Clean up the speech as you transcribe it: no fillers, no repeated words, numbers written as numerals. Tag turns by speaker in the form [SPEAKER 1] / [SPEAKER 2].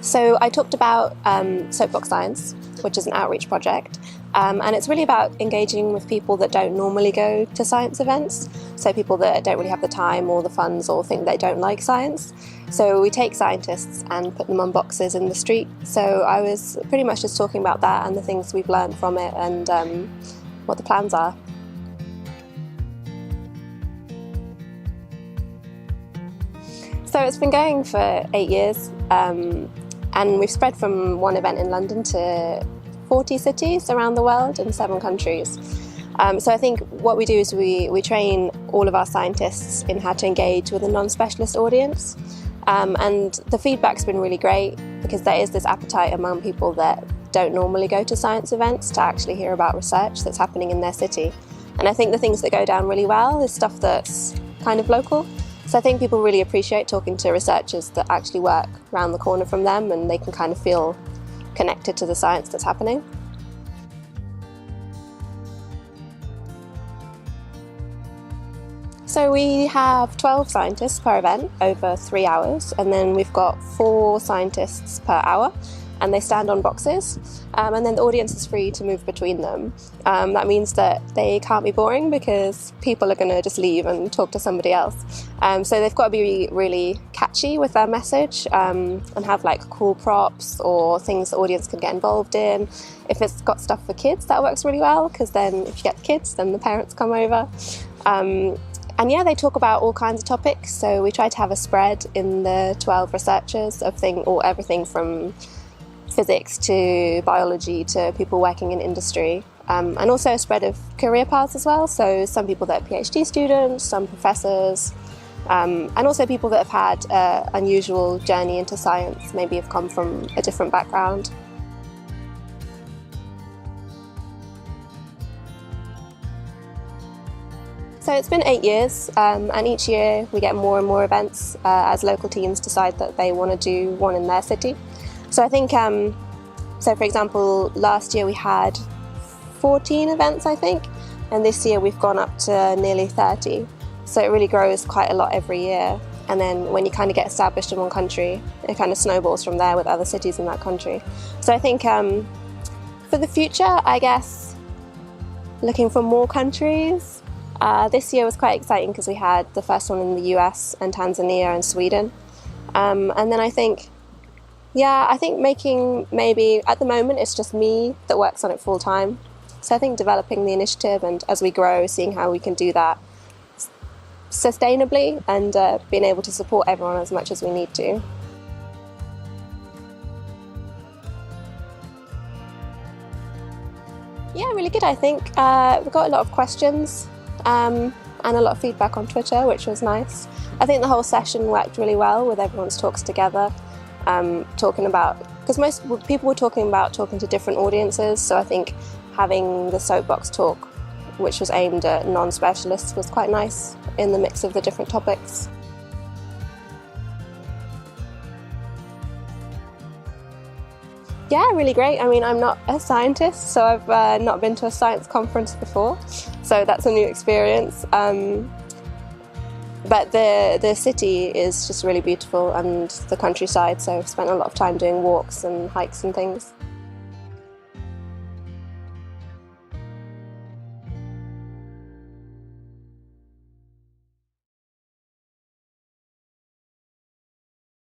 [SPEAKER 1] So I talked about Soapbox Science, which is an outreach project, and it's really about engaging with people that don't normally go to science events, so people that don't really have the time or the funds or think they don't like science. So we take scientists and put them on boxes in the street. So I was pretty much just talking about that and the things we've learned from it and what the plans are. So it's been going for 8 years. And we've spread from one event in London to 40 cities around the world in 7 countries. So I think what we do is we train all of our scientists in how to engage with a non-specialist audience. And the feedback's been really great because there is this appetite among people that don't normally go to science events to actually hear about research that's happening in their city. And I think the things that go down really well is stuff that's kind of local. So I think people really appreciate talking to researchers that actually work around the corner from them and they can kind of feel connected to the science that's happening. So we have 12 scientists per event over 3 hours, and then we've got 4 scientists per hour, and they stand on boxes, and then the audience is free to move between them. That means that they can't be boring because people are going to just leave and talk to somebody else. So they've got to be really catchy with their message and have like cool props or things the audience can get involved in. If it's got stuff for kids, that works really well because then if you get the kids, then the parents come over. And yeah, they talk about all kinds of topics. So we try to have a spread in the 12 researchers of everything from physics to biology to people working in industry, and also a spread of career paths as well. So some people that are PhD students, some professors, and also people that have had an unusual journey into science, maybe have come from a different background. So it's been 8 years, and each year we get more and more events as local teams decide that they want to do one in their city. So I think, so for example, last year we had 14 events, I think, and this year we've gone up to nearly 30. So it really grows quite a lot every year. And then when you kind of get established in one country, it kind of snowballs from there with other cities in that country. So I think for the future, I guess, looking for more countries. This year was quite exciting because we had the first one in the US and Tanzania and Sweden. And then I think making maybe, at the moment it's just me that works on it full time. So I think developing the initiative and as we grow, seeing how we can do that sustainably and being able to support everyone as much as we need to. Yeah, really good, I think. We got a lot of questions and a lot of feedback on Twitter, which was nice. I think the whole session worked really well with everyone's talks together. Talking about, because most people were talking to different audiences, so I think having the soapbox talk, which was aimed at non-specialists, was quite nice in the mix of the different topics. Yeah, really great. I mean, I'm not a scientist, so I've not been to a science conference before, so that's a new experience. But the city is just really beautiful and the countryside, so I've spent a lot of time doing walks and hikes and things.